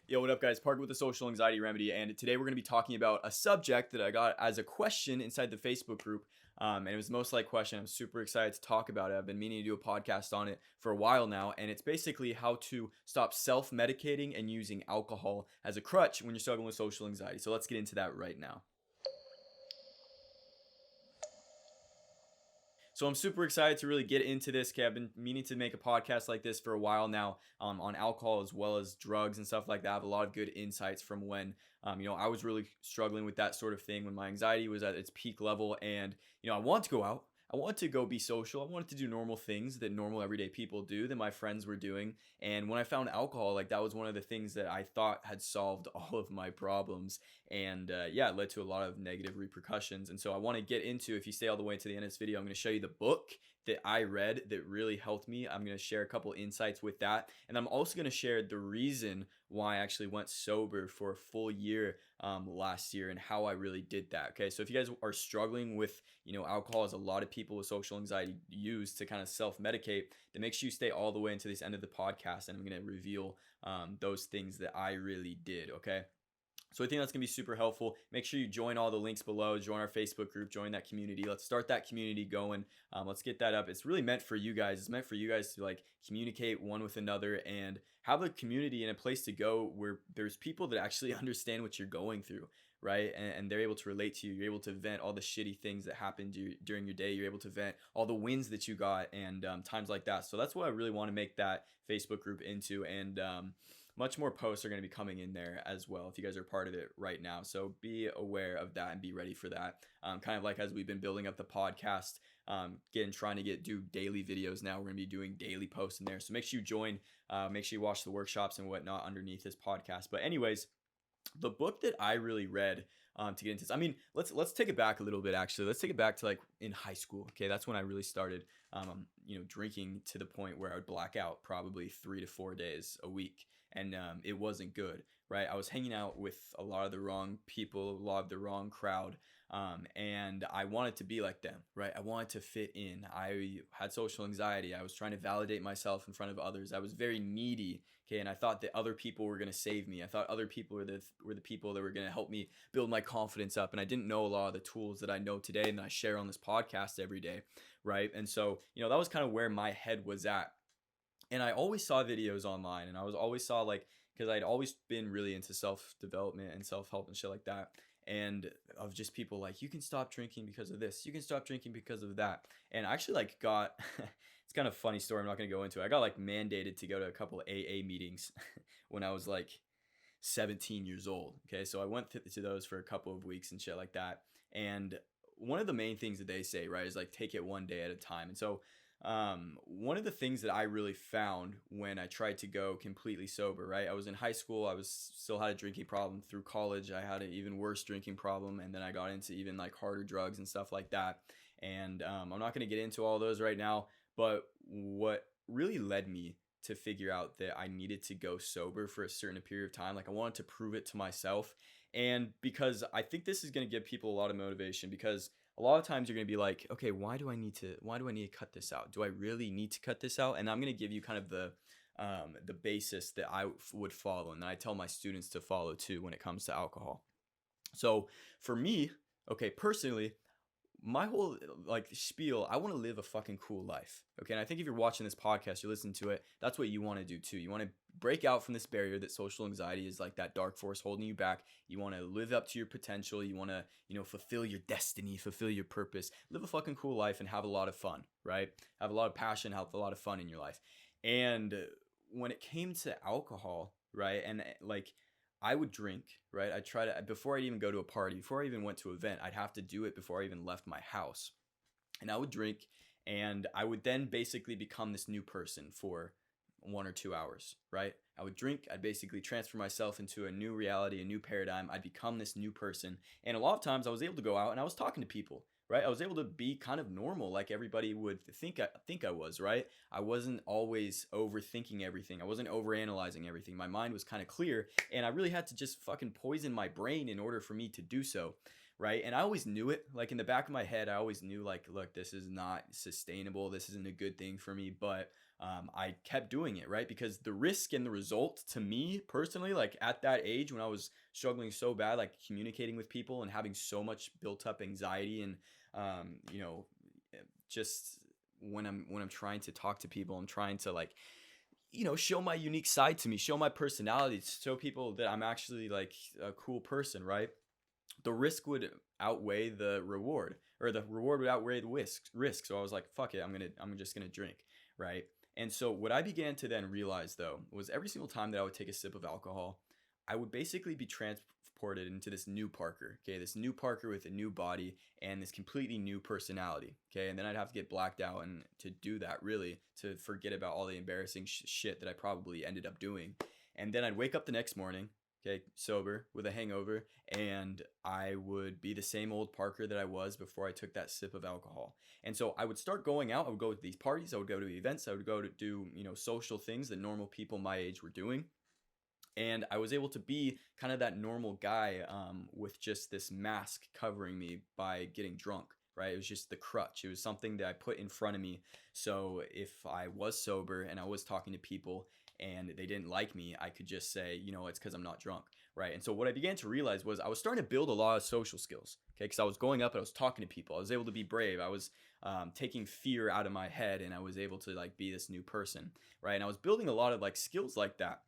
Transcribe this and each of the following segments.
Yo, what up, guys? Parker with the Social Anxiety Remedy, and today we're going to be talking about a subject that I got as a question inside the Facebook group. And it was the most liked question. I'm super excited to talk about it. I've been meaning to do a podcast on it for a while now, and it's basically how to stop self-medicating and using alcohol as a crutch when you're struggling with social anxiety. So let's get into that right now. So I'm super excited to really get into this. Okay, I've been meaning to make a podcast like this for a while now, on alcohol as well as drugs and stuff like that. I have a lot of good insights from when, I was really struggling with that sort of thing when my anxiety was at its peak level, and I wanted to go out. I wanted to go be social. I wanted to do normal things that normal everyday people do that my friends were doing. And when I found alcohol, like that was one of the things that I thought had solved all of my problems, and yeah, it led to a lot of negative repercussions. And so I want to get into, if you stay all the way to the end of this video, I'm going to show you the book that I read that really helped me. I'm going to share a couple insights with that, and I'm also going to share the reason why I actually went sober for a full year last year and how I really did that. Okay, so if you guys are struggling with alcohol, as a lot of people with social anxiety use to kind of self-medicate, then make sure you stay all the way into this end of the podcast, and I'm going to reveal those things that I really did. Okay, so I think that's going to be super helpful. Make sure you join all the links below, join our Facebook group, join that community. Let's start that community going. Let's get that up. It's really meant for you guys. It's meant for you guys to like communicate one with another and have a community and a place to go where there's people that actually understand what you're going through, right? And they're able to relate to you. You're able to vent all the shitty things that happened during your day. You're able to vent all the wins that you got and times like that. So that's what I really want to make that Facebook group into. And much more posts are going to be coming in there as well if you guys are part of it right now. So be aware of that and be ready for that. Kind of like as we've been building up the podcast, trying to do daily videos now. We're going to be doing daily posts in there. So make sure you join. Make sure you watch the workshops and whatnot underneath this podcast. But anyways, the book that I really read to get into this, I mean, let's take it back a little bit. Actually, let's take it back to like in high school. Okay, that's when I really started, drinking to the point where I would black out probably 3 to 4 days a week, and it wasn't good. Right, I was hanging out with a lot of the wrong people, a lot of the wrong crowd, and I wanted to be like them. Right, I wanted to fit in. I had social anxiety. I was trying to validate myself in front of others. I was very needy. Okay, and I thought that other people were gonna save me. I thought other people were the people that were gonna help me build my confidence up, and I didn't know a lot of the tools that I know today and that I share on this podcast every day, right? And so that was kind of where my head was at, and I always saw videos online, and I was always saw like, because I'd always been really into self development and self help and shit like that, and of just people like, you can stop drinking because of this, you can stop drinking because of that, and I actually like got it's kind of a funny story. I'm not gonna go into it. I got like mandated to go to a couple of AA meetings when I was like 17 years old. Okay, so I went to those for a couple of weeks and shit like that, and one of the main things that they say, right, is like take it one day at a time. And so one of the things that I really found when I tried to go completely sober, right? I was in high school. I was still had a drinking problem. Through college, I had an even worse drinking problem, and then I got into even like harder drugs and stuff like that. And I'm not going to get into all those right now, but what really led me to figure out that I needed to go sober for a certain period of time, like I wanted to prove it to myself, and because I think this is going to give people a lot of motivation, because a lot of times you're going to be like, okay, why do I need to cut this out? Do I really need to cut this out? And I'm going to give you kind of the basis that I would follow, and that I tell my students to follow too when it comes to alcohol. So for me, okay, personally, my whole like spiel, I want to live a fucking cool life. Okay, and I think if you're watching this podcast, you're listening to it, that's what you want to do too. You want to break out from this barrier that social anxiety is like that dark force holding you back. You want to live up to your potential. You want to fulfill your destiny, fulfill your purpose, live a fucking cool life, and have a lot of fun, right? Have a lot of passion, have a lot of fun in your life. And when it came to alcohol, right, and like, I would drink, right? I try to, before I'd even go to a party, before I even went to an event, I'd have to do it before I even left my house. And I would drink, and I would then basically become this new person for 1 or 2 hours, right? I would drink, I'd basically transfer myself into a new reality, a new paradigm. I'd become this new person. And a lot of times I was able to go out and I was talking to people, right? I was able to be kind of normal, like everybody would think I was, right? I wasn't always overthinking everything. I wasn't overanalyzing everything. My mind was kind of clear, and I really had to just fucking poison my brain in order for me to do so, right? And I always knew it. Like in the back of my head, I always knew like, look, this is not sustainable. This isn't a good thing for me. But I kept doing it, right? Because the risk and the result to me personally, like at that age when I was struggling so bad, like communicating with people and having so much built up anxiety and, you know, just when I'm trying to talk to people, I'm trying to like, show my unique side to me, show my personality, show people that I'm actually like a cool person, right? The risk would outweigh the reward, or the reward would outweigh the risk. So I was like, fuck it, I'm just gonna drink, right? And so what I began to then realize though was every single time that I would take a sip of alcohol, I would basically be transported into this new Parker, okay, this new Parker with a new body and this completely new personality, okay, and then I'd have to get blacked out and to do that really to forget about all the embarrassing shit that I probably ended up doing, and then I'd wake up the next morning, okay, sober with a hangover, and I would be the same old Parker that I was before I took that sip of alcohol. And so I would start going out. I would go to these parties. I would go to events. I would go to do, social things that normal people my age were doing. And I was able to be kind of that normal guy with just this mask covering me by getting drunk, right? It was just the crutch. It was something that I put in front of me. So if I was sober and I was talking to people and they didn't like me, I could just say, it's because I'm not drunk, right? And so what I began to realize was I was starting to build a lot of social skills, okay? Because I was going up and I was talking to people. I was able to be brave. I was taking fear out of my head, and I was able to like be this new person, right? And I was building a lot of like skills like that.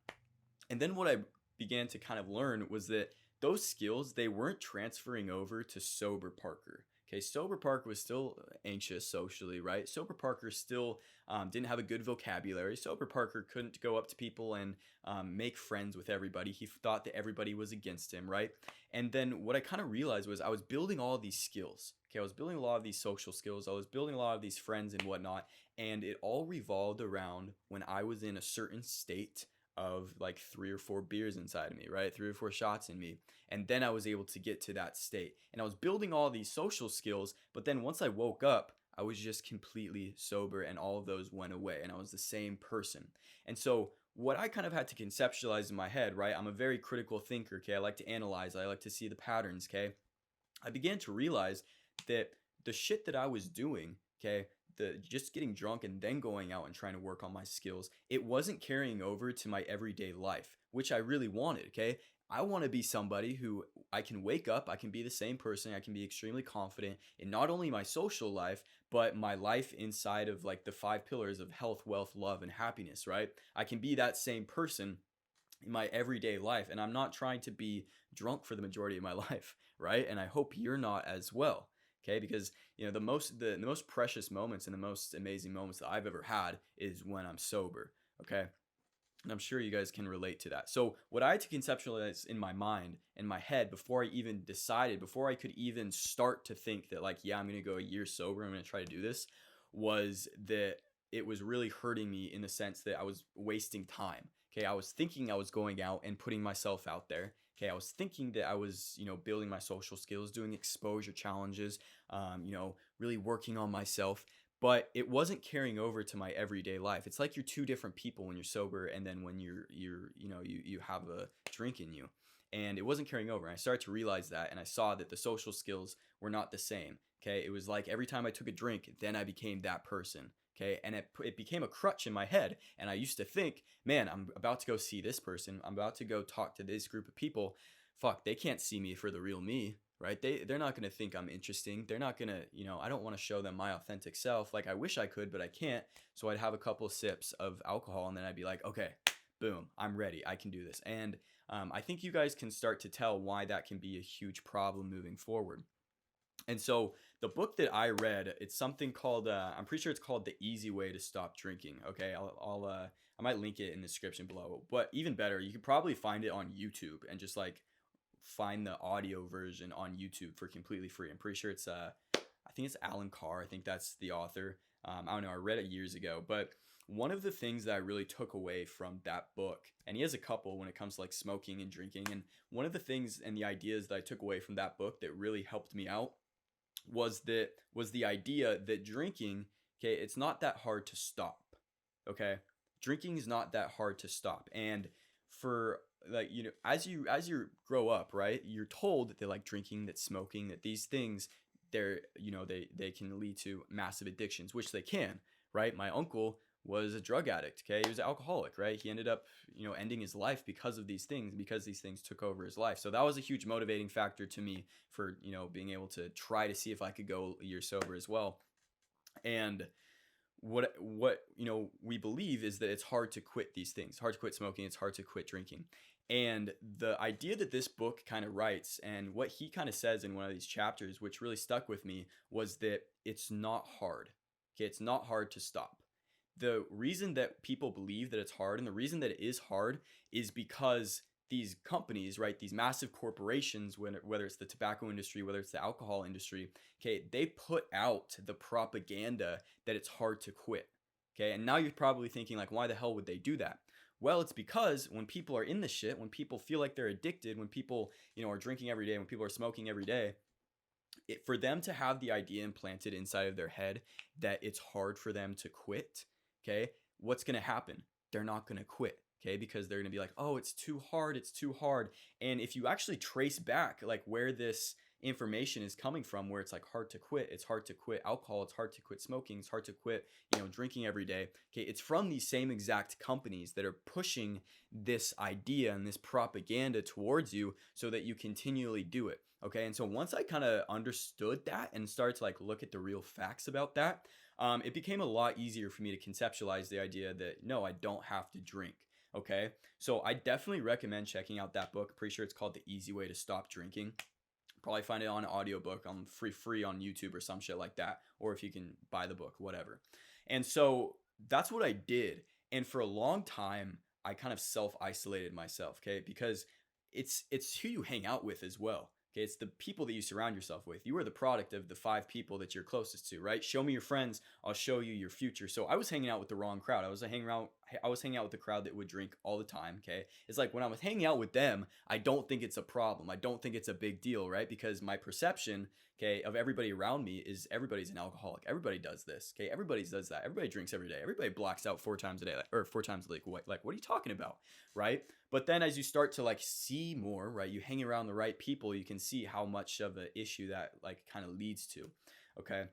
And then what I began to kind of learn was that those skills, they weren't transferring over to sober Parker. Okay, sober Parker was still anxious socially, right? Sober Parker still didn't have a good vocabulary. Sober Parker couldn't go up to people and make friends with everybody. He thought that everybody was against him, right? And then what I kind of realized was I was building all of these skills. Okay, I was building a lot of these social skills. I was building a lot of these friends and whatnot. And it all revolved around when I was in a certain state of like 3 or 4 beers inside of me, right? 3 or 4 shots in me. And then I was able to get to that state. And I was building all these social skills, but then once I woke up, I was just completely sober and all of those went away and I was the same person. And so what I kind of had to conceptualize in my head, right? I'm a very critical thinker, okay? I like to analyze, I like to see the patterns, okay? I began to realize that the shit that I was doing, okay, the just getting drunk and then going out and trying to work on my skills, it wasn't carrying over to my everyday life, which I really wanted, okay? I want to be somebody who I can wake up, I can be the same person, I can be extremely confident in not only my social life, but my life inside of like the 5 pillars of health, wealth, love, and happiness, right? I can be that same person in my everyday life, and I'm not trying to be drunk for the majority of my life, right? And I hope you're not as well. Okay, because the most precious moments and the most amazing moments that I've ever had is when I'm sober. Okay, and I'm sure you guys can relate to that. So what I had to conceptualize in my mind, in my head, before I even decided, before I could even start to think that like, yeah, I'm gonna go a year sober, I'm gonna try to do this, was that it was really hurting me in the sense that I was wasting time. Okay, I was thinking I was going out and putting myself out there. Okay, I was thinking that I was, building my social skills, doing exposure challenges, really working on myself, but it wasn't carrying over to my everyday life. It's like you're two different people when you're sober and then when you have a drink in you. And it wasn't carrying over. And I started to realize that, and I saw that the social skills were not the same. Okay, it was like every time I took a drink, then I became that person. Okay, and it became a crutch in my head. And I used to think, man, I'm about to go see this person. I'm about to go talk to this group of people. Fuck, they can't see me for the real me, right? They're not going to think I'm interesting. They're not going to, I don't want to show them my authentic self. Like I wish I could, but I can't. So I'd have a couple sips of alcohol and then I'd be like, okay, boom, I'm ready. I can do this. And I think you guys can start to tell why that can be a huge problem moving forward. And so the book that I read, it's something called, I'm pretty sure it's called The Easy Way to Stop Drinking. Okay, I might link it in the description below. But even better, you could probably find it on YouTube and just like find the audio version on YouTube for completely free. I'm pretty sure it's, I think it's Alan Carr. I think that's the author. I don't know, I read it years ago. But one of the things that I really took away from that book, and he has a couple when it comes to like smoking and drinking, and one of the things and the ideas that I took away from that book that really helped me out was the idea that drinking, okay, it's not that hard to stop. Okay, drinking is not that hard to stop. And for like, as you grow up, right, you're told that like drinking, that smoking, that these things, they can lead to massive addictions, which they can, right? My uncle was a drug addict. Okay. He was an alcoholic, right? He ended up, ending his life because of these things, because these things took over his life. So that was a huge motivating factor to me for, being able to try to see if I could go a year sober as well. And what we believe is that it's hard to quit these things. It's hard to quit smoking, it's hard to quit drinking. And the idea that this book kind of writes, and what he kind of says in one of these chapters, which really stuck with me, was that it's not hard. Okay, it's not hard to stop. The reason that people believe that it's hard, and the reason that it is hard, is because these companies, right, these massive corporations, whether it's the tobacco industry, whether it's the alcohol industry, okay, they put out the propaganda that it's hard to quit. Okay, and now you're probably thinking, like, why the hell would they do that? Well, it's because when people are in the shit, when people feel like they're addicted, when people, are drinking every day, when people are smoking every day, for them to have the idea implanted inside of their head that it's hard for them to quit, okay, what's going to happen? They're not going to quit. Okay, because they're going to be like, oh, it's too hard. It's too hard. And if you actually trace back like where this information is coming from, where it's like hard to quit, it's hard to quit alcohol, it's hard to quit smoking, it's hard to quit, drinking every day. Okay, it's from these same exact companies that are pushing this idea and this propaganda towards you so that you continually do it. Okay, and so once I kind of understood that and started to like look at the real facts about that, it became a lot easier for me to conceptualize the idea that no, I don't have to drink. Okay, so I definitely recommend checking out that book. Pretty sure it's called The Easy Way to Stop Drinking. Probably find it on an audiobook on free on YouTube or some shit like that, or if you can buy the book, whatever. And so that's what I did. And for a long time, I kind of self-isolated myself, okay? Because it's who you hang out with as well. Okay, it's the people that you surround yourself with. You are the product of the 5 people that you're closest to, right? Show me your friends, I'll show you your future. So I was hanging out with the wrong crowd. I was hanging out with the crowd that would drink all the time, okay? It's like when I was hanging out with them, I don't think it's a problem. I don't think it's a big deal, right? Because my perception, okay, of everybody around me is everybody's an alcoholic. Everybody does this, okay? Everybody does that. Everybody drinks every day. Everybody blacks out 4 times a day, or 4 times a week. Like, what are you talking about, right? But then as you start to like see more, right, you hang around the right people, you can see how much of an issue that like kind of leads to, okay?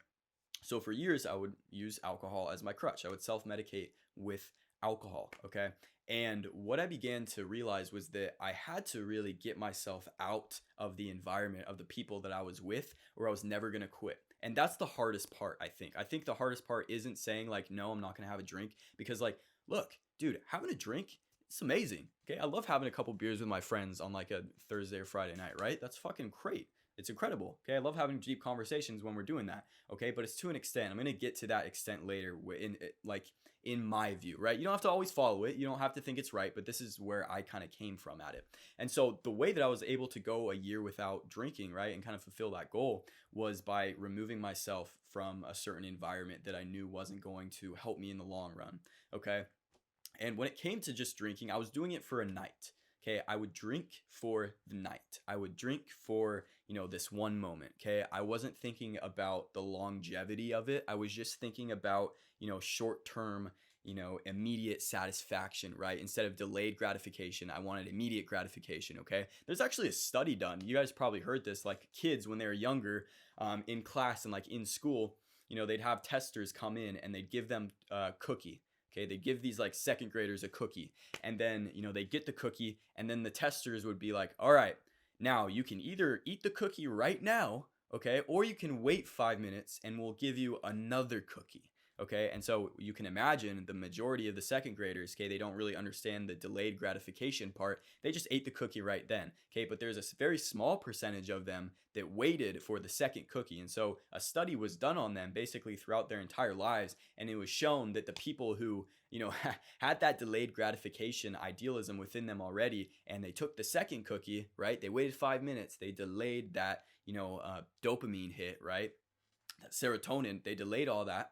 So for years, I would use alcohol as my crutch. I would self-medicate with alcohol, okay? And what I began to realize was that I had to really get myself out of the environment of the people that I was with, or I was never going to quit. And that's the hardest part, I think. I think the hardest part isn't saying like, no, I'm not going to have a drink, because like, look, dude, having a drink, it's amazing. Okay, I love having a couple beers with my friends on like a Thursday or Friday night, right? That's fucking great. It's incredible. Okay, I love having deep conversations when we're doing that. Okay, but it's to an extent. I'm gonna get to that extent later. In my view, right? You don't have to always follow it. You don't have to think it's right. But this is where I kind of came from at it. And so the way that I was able to go a year without drinking, right, and kind of fulfill that goal was by removing myself from a certain environment that I knew wasn't going to help me in the long run. Okay. And when it came to just drinking, I was doing it for a night. Okay, I would drink for the night. I would drink for, this one moment. Okay, I wasn't thinking about the longevity of it. I was just thinking about, short term, immediate satisfaction, right? Instead of delayed gratification, I wanted immediate gratification. Okay, there's actually a study done. You guys probably heard this, like kids when they were younger, in class and like in school, they'd have testers come in and they'd give them a cookie. Okay, they give these like second graders a cookie, and then, they get the cookie, and then the testers would be like, all right, now you can either eat the cookie right now, okay, or you can wait 5 minutes and we'll give you another cookie. Okay, and so you can imagine the majority of the second graders, okay, they don't really understand the delayed gratification part. They just ate the cookie right then. Okay, but there's a very small percentage of them that waited for the second cookie. And so a study was done on them basically throughout their entire lives. And it was shown that the people who, had that delayed gratification idealism within them already, and they took the second cookie, right? They waited 5 minutes. They delayed that, dopamine hit, right? That serotonin, they delayed all that.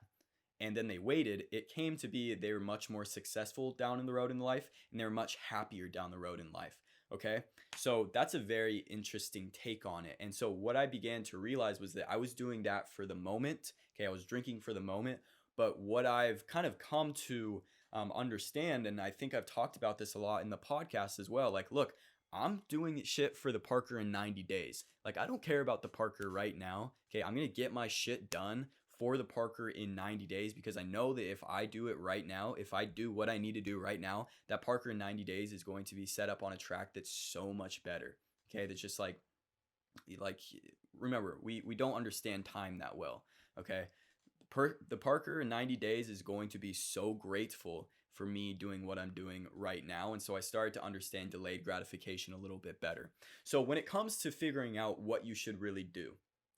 And then they waited. It came to be they were much more successful down in the road in life, and they were much happier down the road in life. Okay, so that's a very interesting take on it. And so what I began to realize was that I was doing that for the moment. Okay, I was drinking for the moment. But what I've kind of come to understand, and I think I've talked about this a lot in the podcast as well, like, look, I'm doing shit for the Parker in 90 days. Like, I don't care about the Parker right now. Okay, I'm going to get my shit done for the Parker in 90 days, because I know that if I do it right now, if I do what I need to do right now, that Parker in 90 days is going to be set up on a track that's so much better. Okay, that's just like remember, we don't understand time that well. Okay, the Parker in 90 days is going to be so grateful for me doing what I'm doing right now. And so I started to understand delayed gratification a little bit better. So when it comes to figuring out what you should really do,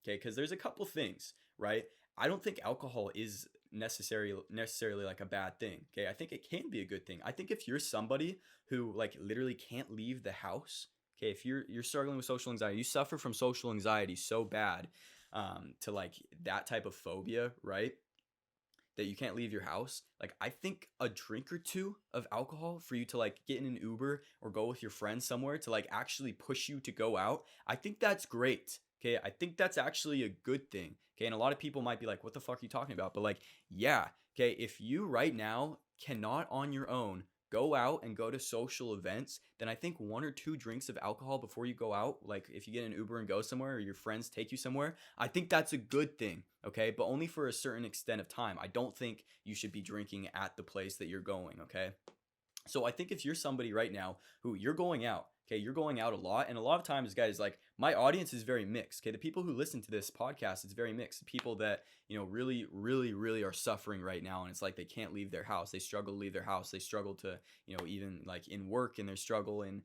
okay, because there's a couple things, right? I don't think alcohol is necessarily like a bad thing. Okay, I think it can be a good thing. I think if you're somebody who like literally can't leave the house, okay, if you're struggling with social anxiety, you suffer from social anxiety so bad, to like that type of phobia, right? That you can't leave your house. Like, I think a drink or two of alcohol for you to like get in an Uber or go with your friends somewhere to like actually push you to go out, I think that's great. Okay, I think that's actually a good thing. Okay, and a lot of people might be like, what the fuck are you talking about? But like, yeah, okay, if you right now cannot on your own go out and go to social events, then I think one or two drinks of alcohol before you go out, like if you get an Uber and go somewhere or your friends take you somewhere, I think that's a good thing, okay? But only for a certain extent of time. I don't think you should be drinking at the place that you're going, okay? So I think if you're somebody right now who you're going out, okay, you're going out a lot, and a lot of times, guys, like my audience is very mixed. Okay, the people who listen to this podcast, it's very mixed. The people that really, really, really are suffering right now, and it's like they can't leave their house. They struggle to leave their house. They struggle to, even like in work, and they struggle in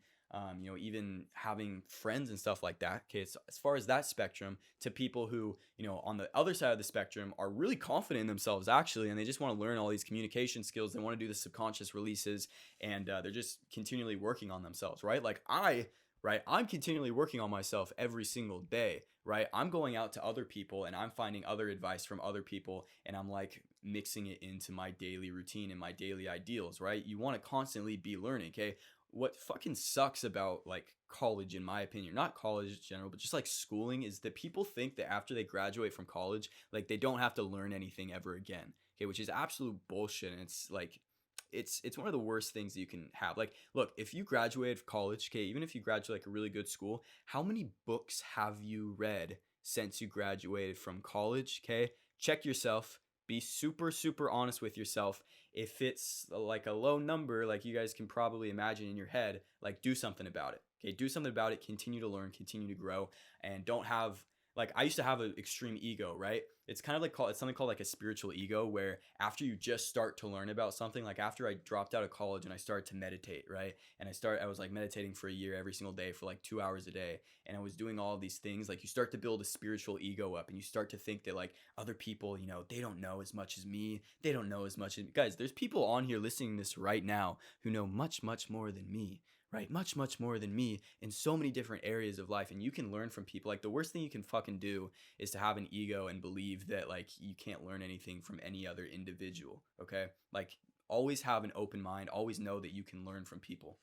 even having friends and stuff like that. Okay, it's as far as that spectrum to people who, on the other side of the spectrum are really confident in themselves actually, and they just want to learn all these communication skills. They want to do the subconscious releases, and they're just continually working on themselves, right? Like I'm continually working on myself every single day, right? I'm going out to other people and I'm finding other advice from other people, and I'm like mixing it into my daily routine and my daily ideals, right? You want to constantly be learning, okay? What fucking sucks about like college, in my opinion, not college in general, but just like schooling, is that people think that after they graduate from college, like they don't have to learn anything ever again. Okay, which is absolute bullshit. And it's like it's one of the worst things that you can have. Like, look, if you graduated college, okay, even if you graduate like a really good school, how many books have you read since you graduated from college? Okay, check yourself. Be super, super honest with yourself. If it's like a low number, like you guys can probably imagine in your head, like do something about it. Okay, do something about it. Continue to learn, continue to grow, and don't have like I used to have an extreme ego, right? It's kind of like it's something called like a spiritual ego, where after you just start to learn about something, like after I dropped out of college and I started to meditate, right? And I was like meditating for a year every single day for like 2 hours a day, and I was doing all of these things. Like you start to build a spiritual ego up, and you start to think that like other people, they don't know as much as me. They don't know as much as guys. There's people on here listening to this right now who know much, much more than me. Right? Much, much more than me in so many different areas of life. And you can learn from people. Like the worst thing you can fucking do is to have an ego and believe that like you can't learn anything from any other individual. Okay? Like always have an open mind. Always know that you can learn from people.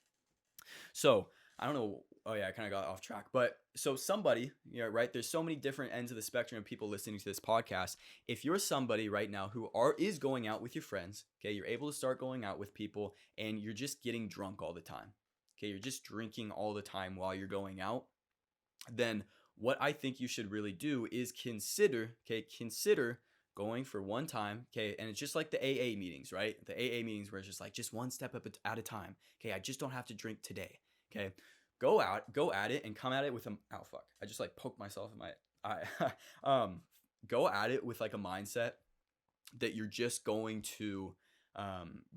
So I don't know. Oh yeah, I kind of got off track. But so somebody, right? There's so many different ends of the spectrum of people listening to this podcast. If you're somebody right now who is going out with your friends, okay, you're able to start going out with people, and you're just getting drunk all the time. Okay, you're just drinking all the time while you're going out, then what I think you should really do is consider going for one time, okay, and it's just like the AA meetings, right? The AA meetings where it's just like just one step up at a time. Okay, I just don't have to drink today. Okay, go at it, and come at it with I just like poked myself in my eye. Go at it with like a mindset that you're just going to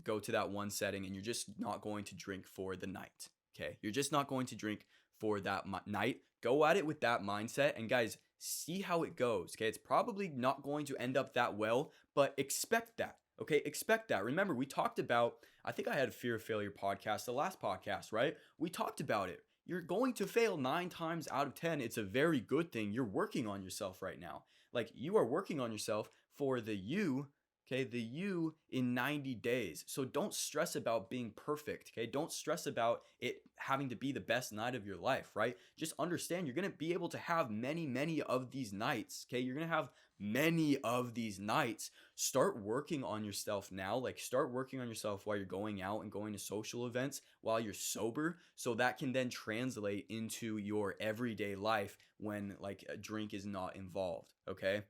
go to that one setting, and you're just not going to drink for the night. Okay, you're just not going to drink for that night. Go at it with that mindset, and guys, see how it goes. Okay, it's probably not going to end up that well, but expect that. Okay, expect that. Remember, we talked about, I think I had a fear of failure podcast, the last podcast, right? We talked about it. You're going to fail 9 times out of 10. It's a very good thing. You're working on yourself right now. Like you are working on yourself for the you. Okay, the you in 90 days. So don't stress about being perfect. Okay, don't stress about it having to be the best night of your life, right? Just understand you're going to be able to have many, many of these nights. Okay, you're going to have many of these nights. Start working on yourself now. Like start working on yourself while you're going out and going to social events while you're sober. So that can then translate into your everyday life when like a drink is not involved. Okay.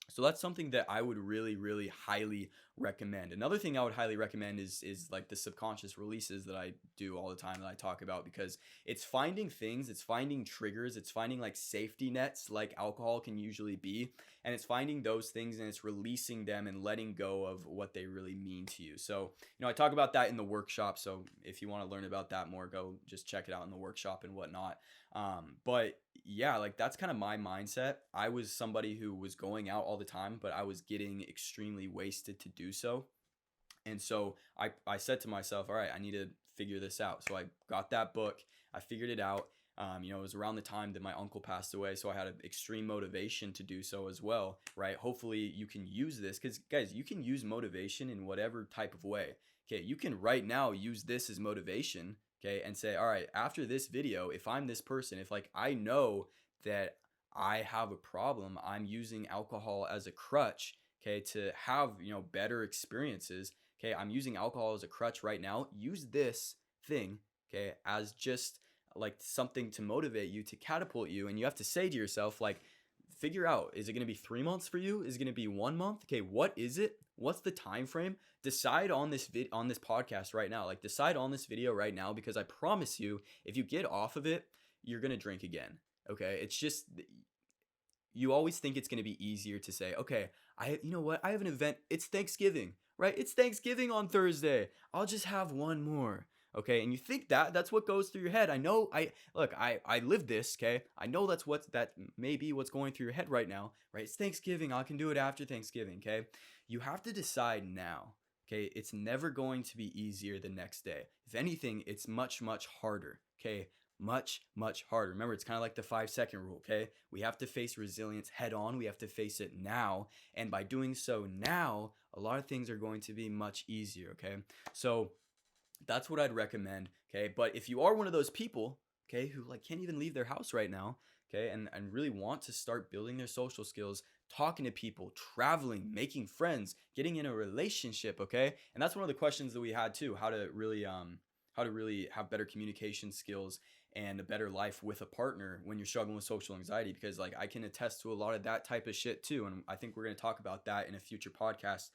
So that's something that I would really, really highly recommend. Another thing I would highly recommend is like the subconscious releases that I do all the time that I talk about, because it's finding things, it's finding triggers, it's finding like safety nets like alcohol can usually be, and it's finding those things and it's releasing them and letting go of what they really mean to you. So, I talk about that in the workshop. So if you want to learn about that more, go just check it out in the workshop and whatnot. But yeah, like that's kind of my mindset. I was somebody who was going out all the time, but I was getting extremely wasted to do so. And so I said to myself, all right, I need to figure this out. So I got that book, I figured it out. It was around the time that my uncle passed away, so I had an extreme motivation to do so as well, right? Hopefully you can use this, because guys, you can use motivation in whatever type of way. Okay, you can right now use this as motivation, okay, and say, all right, after this video, if I'm this person, if like I know that I have a problem, I'm using alcohol as a crutch, okay, to have, better experiences. Okay, I'm using alcohol as a crutch right now. Use this thing, okay, as just like something to motivate you, to catapult you. And you have to say to yourself, like, figure out, is it going to be 3 months for you? Is it going to be 1 month? Okay, what is it? What's the time frame? Decide on this on this podcast right now. Like, decide on this video right now, because I promise you, if you get off of it, you're going to drink again. Okay, it's just, you always think it's going to be easier to say, okay, you know what? I have an event. It's Thanksgiving, right? It's Thanksgiving on Thursday. I'll just have one more. Okay. And you think that's what goes through your head. I know I live this. Okay. I know that may be what's going through your head right now, right? It's Thanksgiving. I can do it after Thanksgiving. Okay. You have to decide now. Okay. It's never going to be easier the next day. If anything, it's much, much harder. Okay. Much, much harder. Remember, it's kind of like the 5-second rule, okay? We have to face resilience head on. We have to face it now. And by doing so now, a lot of things are going to be much easier, okay? So that's what I'd recommend, okay? But if you are one of those people, okay, who like can't even leave their house right now, okay, and really want to start building their social skills, talking to people, traveling, making friends, getting in a relationship, okay? And that's one of the questions that we had too, how to really have better communication skills and a better life with a partner when you're struggling with social anxiety, because like I can attest to a lot of that type of shit too, and I think we're going to talk about that in a future podcast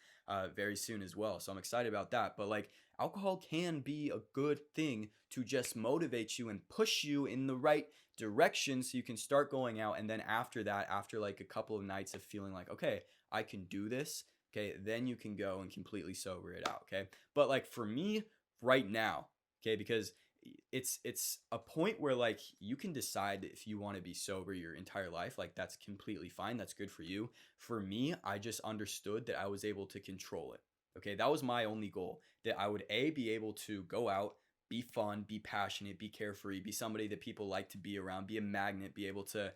very soon as well, so I'm excited about that. But like, alcohol can be a good thing to just motivate you and push you in the right direction so you can start going out, and then after that, after like a couple of nights of feeling like, okay, I can do this, okay, then you can go and completely sober it out, okay? But like for me right now, okay, because it's a point where like you can decide if you want to be sober your entire life, like that's completely fine, that's good for you. For me, I just understood that I was able to control it. Okay, that was my only goal, that I would be able to go out, be fun, be passionate, be carefree, be somebody that people like to be around, be a magnet, be able to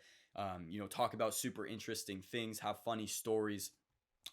talk about super interesting things, have funny stories,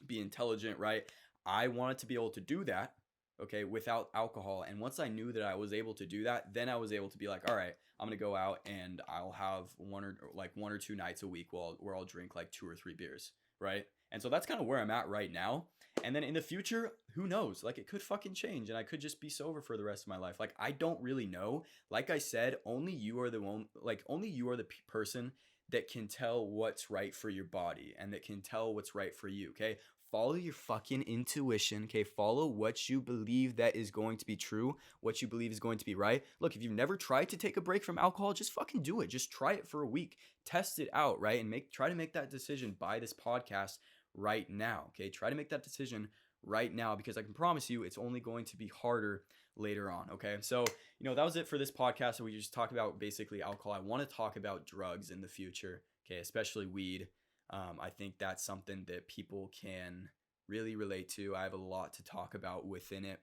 be intelligent, right? I wanted to be able to do that, okay, without alcohol. And once I knew that I was able to do that, then I was able to be like, all right, I'm gonna go out and I'll have one or two nights a week where I'll drink like 2 or 3 beers, right? And so that's kind of where I'm at right now. And then in the future, who knows? Like, it could fucking change, and I could just be sober for the rest of my life. Like, I don't really know. Like I said, only you are the one. Like, only you are the person that can tell what's right for your body and that can tell what's right for you. Okay, follow your fucking intuition. Okay, follow what you believe that is going to be true, what you believe is going to be right. Look, if you've never tried to take a break from alcohol, just fucking do it. Just try it for a week, test it out, right? And try to make that decision by this podcast right now. Okay, try to make that decision right now, because I can promise you it's only going to be harder later on. Okay, so that was it for this podcast. So we just talked about basically alcohol. I want to talk about drugs in the future, okay, especially weed. I think that's something that people can really relate to. I have a lot to talk about within it.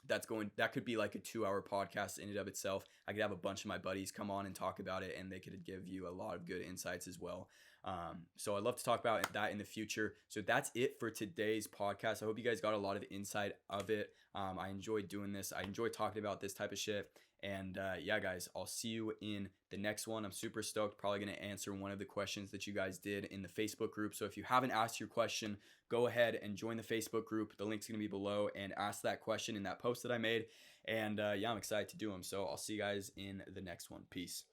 That could be like a 2-hour podcast in and of itself. I could have a bunch of my buddies come on and talk about it, and they could give you a lot of good insights as well. So I'd love to talk about that in the future. So that's it for today's podcast. I hope you guys got a lot of insight of it. I enjoyed doing this. I enjoy talking about this type of shit. And yeah, guys, I'll see you in the next one. I'm super stoked. Probably going to answer one of the questions that you guys did in the Facebook group. So if you haven't asked your question, go ahead and join the Facebook group. The link's going to be below, and ask that question in that post that I made. And yeah, I'm excited to do them. So I'll see you guys in the next one. Peace.